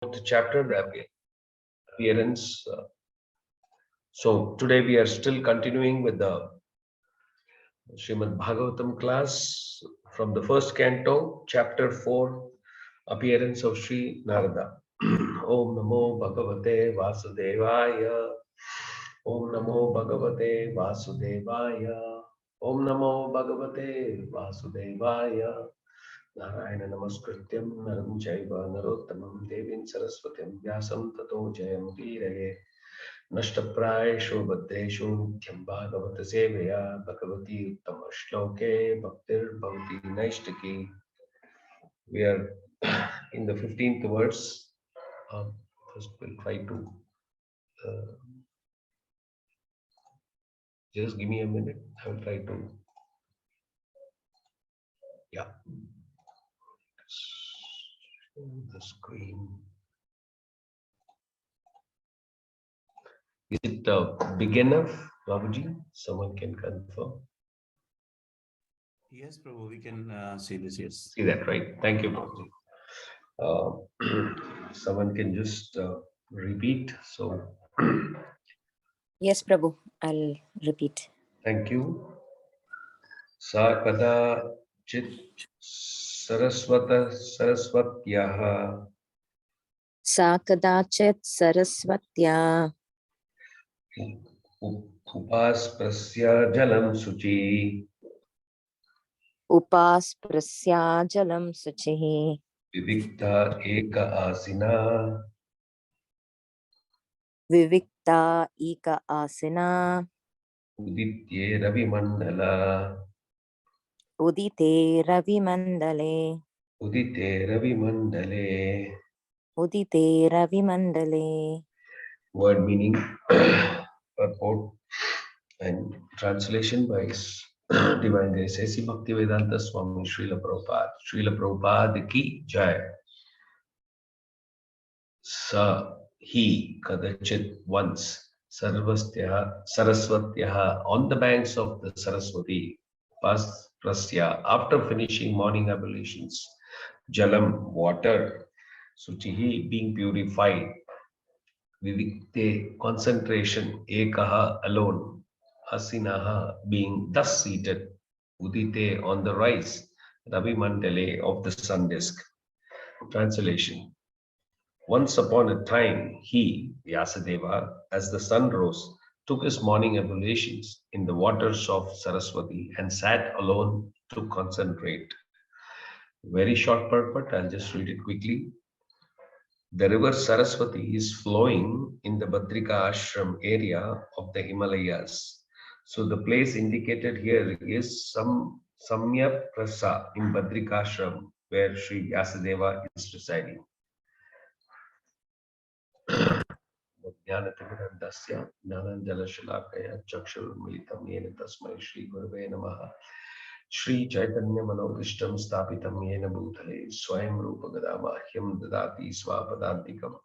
the chapter, the appearance. So today we are still continuing with the Srimad Bhagavatam class from the first canto, chapter 4, appearance of Sri Narada. Om Namo Bhagavate Vasudevaya. Om Namo Bhagavate Vasudevaya. Om Namo Bhagavate Vasudevaya. Narayana Namaskrityam Naram Chaiva Narottamam Devim Sarasvatīm Vyāsam Tato Jayam Tiraya Nashtaprayeshu Bhaddeshu Nityam Bhagavata Sevaya Bhagavati Uttama Shloke Bhaktir Bhavati Naishtaki. We are in the 15th verse. First we'll try to just give me a minute. I will try to the screen. Is it big enough, Babuji? Someone can confirm. Yes, Prabhu, we can see this. Yes. See that, right? Thank you, Babuji. Someone can just repeat. So. Yes, Prabhu, I'll repeat. Thank you. Sa kadācit sarasvatyā. Sa kadācit sarasvatyā. Upaspṛśya jalaṁ śuciḥ. Upaspṛśya jalaṁ śuciḥ. Vivikta āsīna. Vivikta āsīna. Udite ravi-maṇḍale. Udite ravi-maṇḍale. Udite ravi-maṇḍale. Udite ravi-maṇḍale. Word meaning, purport and translation by Divine Grace A.C. Bhaktivedanta Swami Srila Prabhupada. Srila Prabhupada ki jai. Sa he kadācit once sarasvatyā on the banks of the Sarasvatī, upaspṛśya after finishing morning ablutions, jalaṁ water, śuciḥ being purified, vivikta concentration, ekaha alone, āsīna being thus seated, udite on the rise, ravi-maṇḍale of the sun disk. Translation. Once upon a time, he, Vyāsadeva, as the sun rose, took his morning ablutions in the waters of Sarasvatī and sat alone to concentrate. Very short purport, I'll just read it quickly. The river Sarasvatī is flowing in the Badarikāśrama area of the Himalayas. So the place indicated here is Śamyāprāsa in Badarikāśrama, where Śrī Vyāsadeva is residing. ज्ञानतिमिरन्धस्य ज्ञानाञ्जनशलाकया चक्षुरुन्मीलितं येन तस्मै श्रीगुरवे नमः। श्रीचैतन्यमनोभीष्टं स्थापितं येन भूतले स्वयं रूपगदामाह्यं ददाति स्वापदान्तिकम्।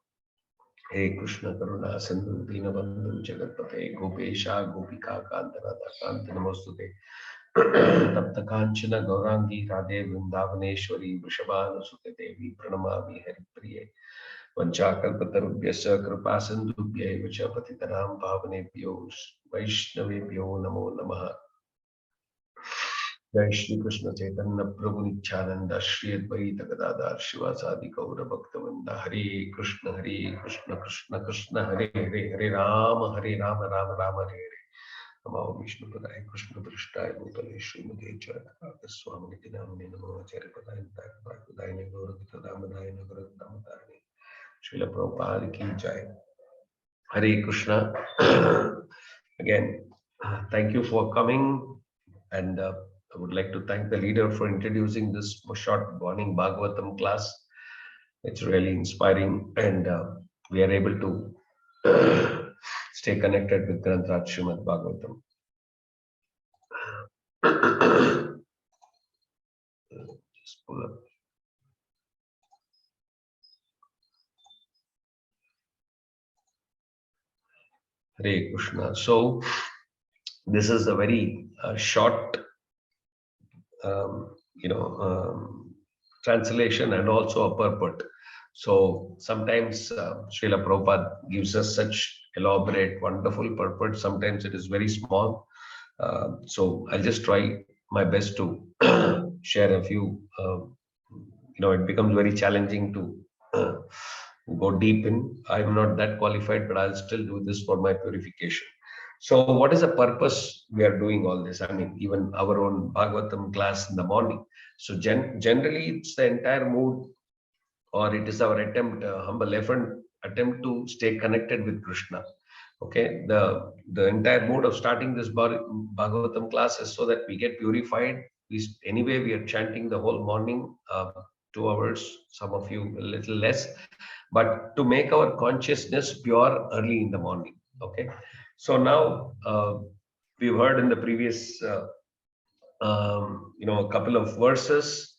हे कृष्ण करुणा सिन्धु दीनबन्धु जगत्पते गोपेशा गोपिका कान्त राधा कान्त नमोस्तुते। तप्त काञ्चन गौराङ्गी राधे वृन्दावनेश्वरी वृषभानुसुते देवी प्रणमामि हरिप्रिये। वंचाकल्पतरुभ्यश्च कृपा सिन्धुभ्यैव च पतितनां पावनेभ्यो वैष्णवेभ्यो नमो नमः। जय श्री कृष्ण चैतन्य प्रभु नित्यानंद श्री अद्वैत गदाधर शिवासादि गौर भक्तवृंद। हरे कृष्ण कृष्ण कृष्ण हरे हरे, हरे राम राम राम हरे हरे। नमो विष्णुपदाय कृष्ण पृष्ठाय भूतले श्रीमते जगन्नाथ स्वामी नामिने नमो आचार्य पदाय गौरवदामदाय नगरदामदाय। Srila Prabhupada ki jai. Hare Krishna. Again, thank you for coming, and I would like to thank the leader for introducing this short morning Bhagavatam class. It's really inspiring, and we are able to stay connected with Granth Srimad Bhagavatam. Just pull up. Hare Krishna. So this is a very short, translation and also a purport. So sometimes Srila Prabhupada gives us such elaborate, wonderful purport. Sometimes it is very small. So I'll just try my best to share a few. It becomes very challenging to go deep in. I'm not that qualified, but I'll still do this for my purification. So what is the purpose we are doing all this? I mean, even our own Bhagavatam class in the morning. So generally, it's the entire mood, or it is our attempt, humble effort, attempt to stay connected with Krishna. Okay, the entire mood of starting this Bhagavatam class is so that we get purified. Anyway, we are chanting the whole morning, 2 hours, some of you a little less, but to make our consciousness pure early in the morning. Okay, so now we've heard in the previous, a couple of verses,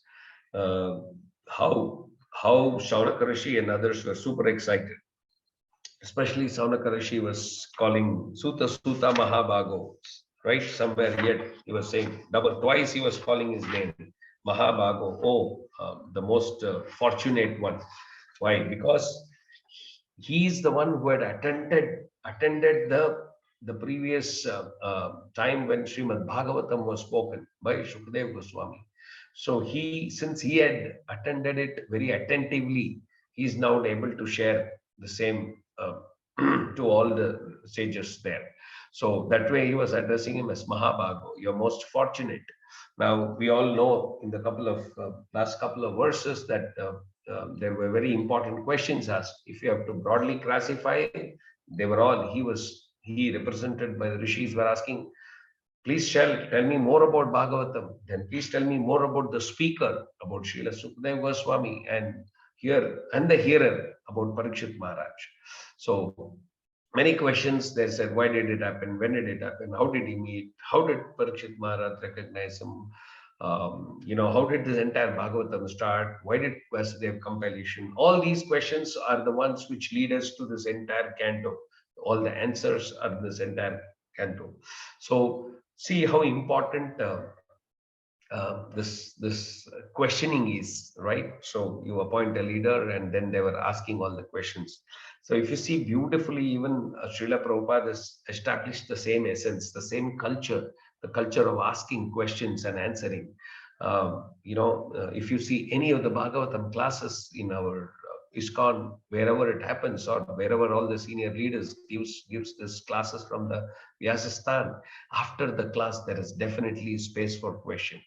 how Shaunaka Rishi and others were super excited. Especially Shaunaka Rishi was calling Suta Mahabhago, right? Somewhere yet he was saying twice he was calling his name, Mahabhago, the most fortunate one. Why? Because he is the one who had attended the previous time when Srimad Bhagavatam was spoken by Shukadeva Goswami. So since he had attended it very attentively, he is now able to share the same to all the sages there. So that way he was addressing him as Mahabhago, you're most fortunate. Now we all know in the last couple of verses that there were very important questions asked. If you have to broadly classify, they were all, he represented by the rishis were asking, please tell me more about Bhagavatam. Then please tell me more about the speaker, about Srila Sukadeva Goswami, and the hearer, about Parikshit Maharaj. So many questions. They said, why did it happen? When did it happen? How did he meet? How did Parikshit Maharaj recognize him? How did this entire Bhagavatam start? Why did Vyāsadeva compilation? All these questions are the ones which lead us to this entire canto. All the answers are this entire canto. So see how important this questioning is, right? So you appoint a leader, and then they were asking all the questions. So if you see beautifully, even Srila Prabhupada has established the same essence, the same culture, the culture of asking questions and answering. If you see any of the Bhagavatam classes in our ISKCON, wherever it happens, or wherever all the senior leaders gives this classes from the Vyasasthan, after the class there is definitely space for question,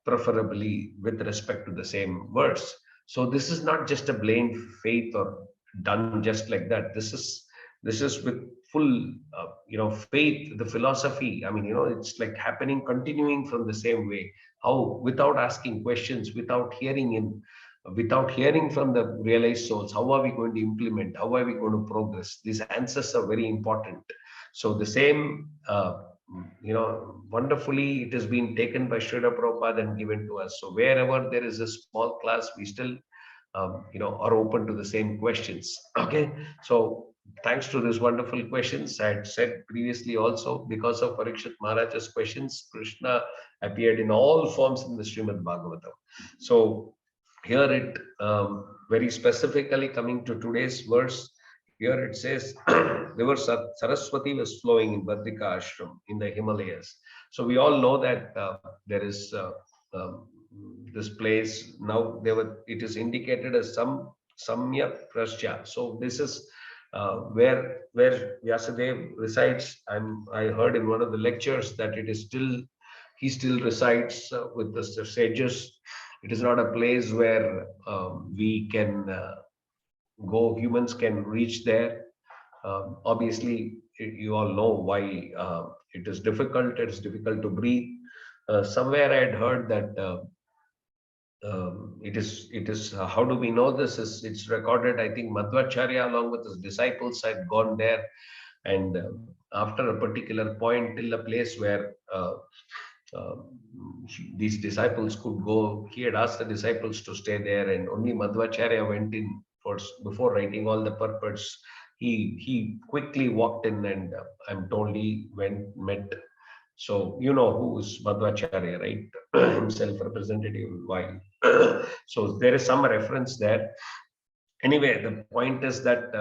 preferably with respect to the same verse. So this is not just a blind faith or done just like that. This is with full faith, the philosophy. I mean, it's like happening, continuing from the same way. How, without asking questions, without hearing from the realized souls, how are we going to implement? How are we going to progress? These answers are very important. So the same, wonderfully, it has been taken by Srila Prabhupada and given to us. So wherever there is a small class, we still, are open to the same questions. Okay. So thanks to these wonderful questions, I had said previously also, because of Parikshit Maharaj's questions, Krishna appeared in all forms in the Srimad Bhagavatam. So here it very specifically coming to today's verse, here it says, river Sarasvatī was flowing in Badarikāśrama in the Himalayas. So we all know that there is this place now. It is indicated as Śamyāprāsa. So this is where Vyāsadeva resides. I heard in one of the lectures that he still resides with the sages. It is not a place where we can go, humans can reach there. Obviously, you all know why it is difficult. It is difficult to breathe. Somewhere I had heard that it is how do we know this? It's recorded, I think Madhvacharya along with his disciples had gone there, and after a particular point, till a place where these disciples could go, he had asked the disciples to stay there, and only Madhvacharya went in before writing all the purports. He quickly walked in, and I'm told he met. So you know who is Madhvacharya, right? Himself representative. Why? So there is some reference there. anyway, the point is that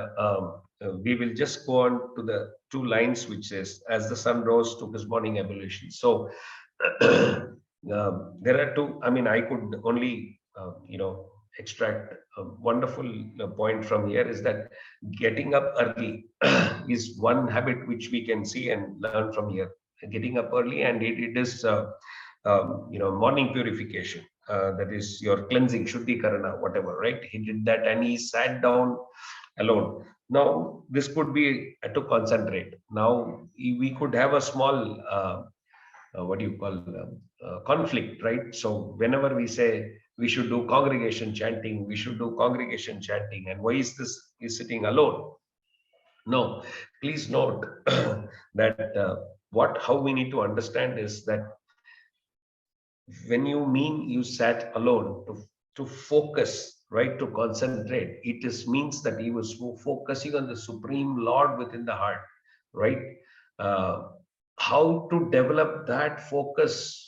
we will just go on to the two lines, which says, as the sun rose, took his morning ablution. So there are two. I mean, I could only, extract a wonderful point from here is that getting up early is one habit which we can see and learn from here. Getting up early, and it is, morning purification. That is your cleansing, shuddhikarana, whatever, right? He did that and he sat down alone. Now, this could be to concentrate. Now, we could have a small, what do you call, conflict, right? So, whenever we say we should do congregation chanting, we should do congregation chanting, and why is this is sitting alone? No, please note that how we need to understand is that when you mean you sat alone to focus, right, to concentrate, it is means that he was focusing on the Supreme Lord within the heart, right? How to develop that focus,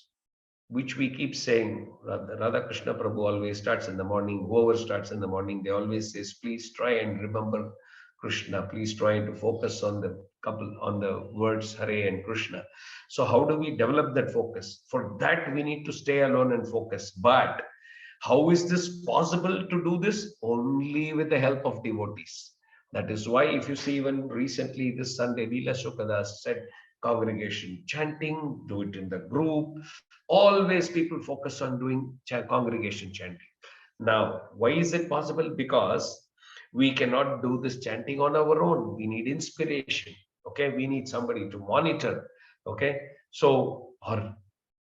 which we keep saying, Radha Krishna Prabhu always starts in the morning. Whoever starts in the morning, they always says, please try and remember Krishna. Please try to focus on the words Hare and Krishna. So how do we develop that focus? For that, we need to stay alone and focus. But how is this possible to do this? Only with the help of devotees. That is why, if you see, even recently this Sunday, Leela Shukadas said, congregation chanting, do it in the group. Always people focus on doing congregation chanting. Now, why is it possible? Because we cannot do this chanting on our own. We need inspiration. Okay, we need somebody to monitor. Okay, so, or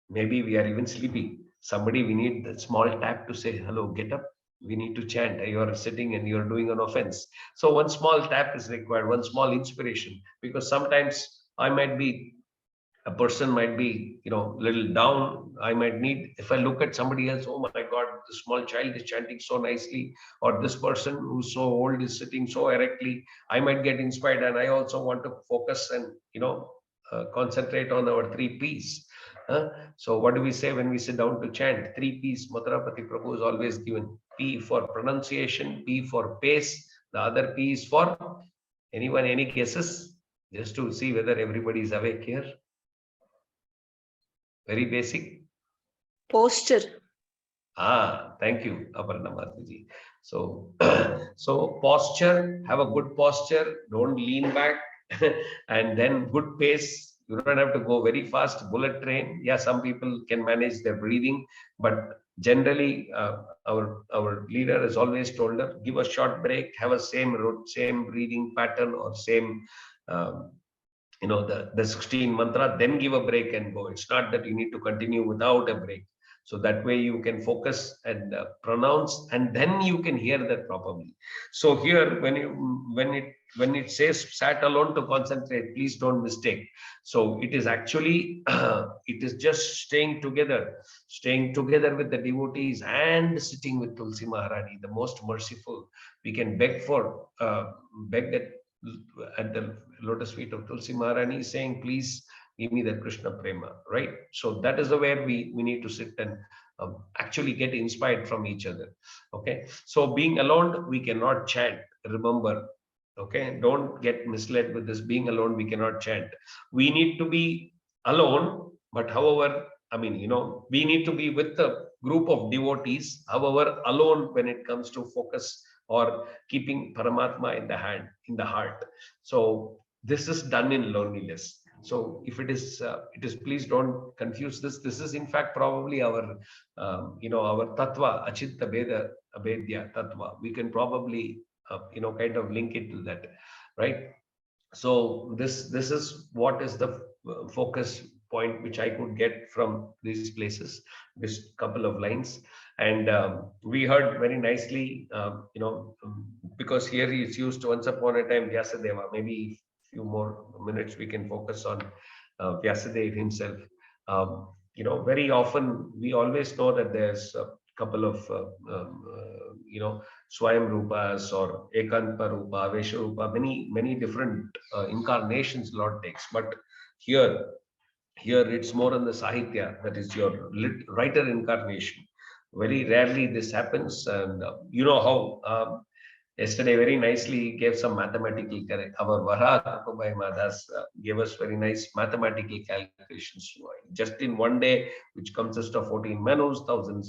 maybe we are even sleepy. Somebody, we need that small tap to say, hello, get up. We need to chant. You are sitting and you are doing an offense. So one small tap is required, one small inspiration, because sometimes a person might be, little down. I might need, if I look at somebody else, oh my God, the small child is chanting so nicely, or this person who's so old is sitting so erectly, I might get inspired, and I also want to focus and, concentrate on our 3 P's. So what do we say when we sit down to chant? 3 P's, Mathurapati Prabhu is always given. P for pronunciation, P for pace, the other P is for anyone, any cases, just to see whether everybody is awake here. Very basic. Posture. Thank you, Aparna Mataji. So, so posture, have a good posture, don't lean back, and then good pace. You don't have to go very fast, bullet train. Yeah, some people can manage their breathing, but generally, our leader has always told her, give a short break, have a same breathing pattern or same, the 16 mantra, then give a break and go. It's not that you need to continue without a break. So that way you can focus and pronounce, and then you can hear that properly. So here, when it says sat alone to concentrate, please don't mistake. So it is actually it is just staying together with the devotees and sitting with Tulsi Maharani, the most merciful. We can beg that at the lotus feet of Tulsi Maharani, saying, please give me that Krishna prema, right? So that is where we need to sit and actually get inspired from each other. Okay, so being alone, we cannot chant. Remember, okay, don't get misled with this. Being alone, we cannot chant. We need to be alone, but however, we need to be with the group of devotees. However, alone when it comes to focus or keeping Paramatma in the heart. So this is done in loneliness. So if it is, please don't confuse this. This is in fact probably our, our tattva, Achitta Veda Abedya tattva. We can probably, kind of link it to that, right? So this is what is the focus point which I could get from these places, this couple of lines. And we heard very nicely, because here he is used once upon a time, Vyasadeva. Maybe few more minutes we can focus on Vyasadeva himself. Very often we always know that there's a couple of Swayam Rupas or Ekanpa Rupa, Vesha Rupa, many different incarnations Lord takes. But here it's more on the Sahitya, that is your writer incarnation. Very rarely this happens, and you know how Yesterday, very nicely gave some mathematical correct. Our Varadraj gave us very nice mathematical calculations. Just in one day, which consists of 14 menus, thousands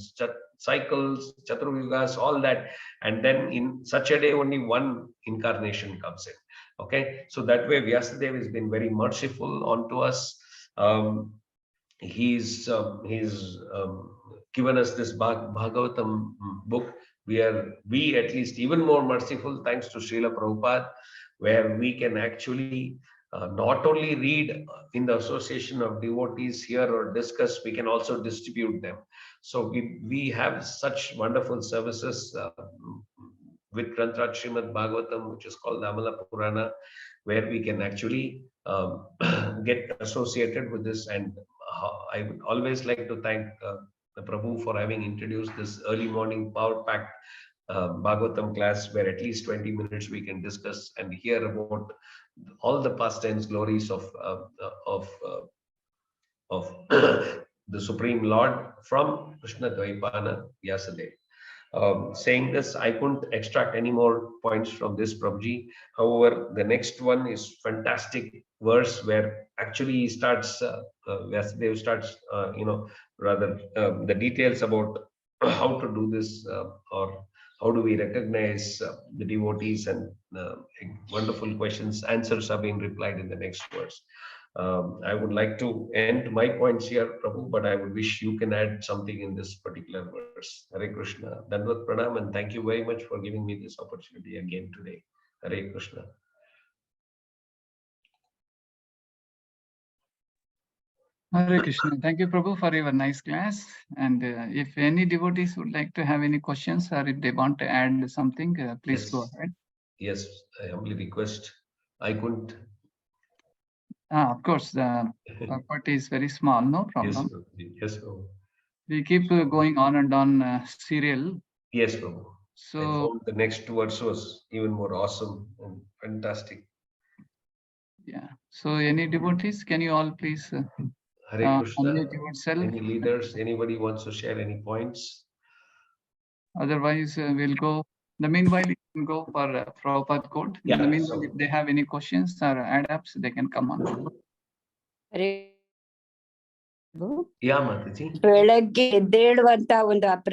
cycles, Chaturvyugas, all that. And then in such a day, only one incarnation comes in. Okay, so that way Vyasadeva has been very merciful onto us. He's given us this Bhagavatam book. We at least even more merciful thanks to Srila Prabhupada, where we can actually not only read in the association of devotees here or discuss, we can also distribute them. So we have such wonderful services with Granth Srimad Bhagavatam, which is called the Amala Purana, where we can actually get associated with this. And I would always like to thank the Prabhu for having introduced this early morning power-packed Bhagavatam class, where at least 20 minutes we can discuss and hear about all the past tense glories of the Supreme Lord from Krishna Dvaipana Vyasadeva. Saying this, I couldn't extract any more points from this, Prabhuji. However, the next one is fantastic verse where actually he starts, Vyasadeva starts, the details about how to do this or how do we recognize the devotees, and wonderful questions, answers are being replied in the next verse. I would like to end my points here, Prabhu, but I would wish you can add something in this particular verse. Hare Krishna. Dandavat Pranam, and thank you very much for giving me this opportunity again today. Hare Krishna. Hare Krishna. Thank you, Prabhu, for your nice class. And if any devotees would like to have any questions or if they want to add something, please go ahead. Yes, I humbly request. I couldn't. Of course, the purport is very small, no problem. Yes, Prabhu. We keep going on and on serial. Yes, Prabhu. So I found the next verse was even more awesome and fantastic. Yeah. So any devotees, can you all please Hare Krishna. unmute yourself? Any leaders, anybody wants to share any points? Otherwise, we'll go. In the meanwhile, you can go for Prabhupada quote. Yeah, In the meanwhile, so- if they have any questions or add-ups, they can come on. Hare Yeah, Mataji. ಬೆಳಗ್ಗೆ ಎದ್ದೇಳುವಂತ ಒಂದು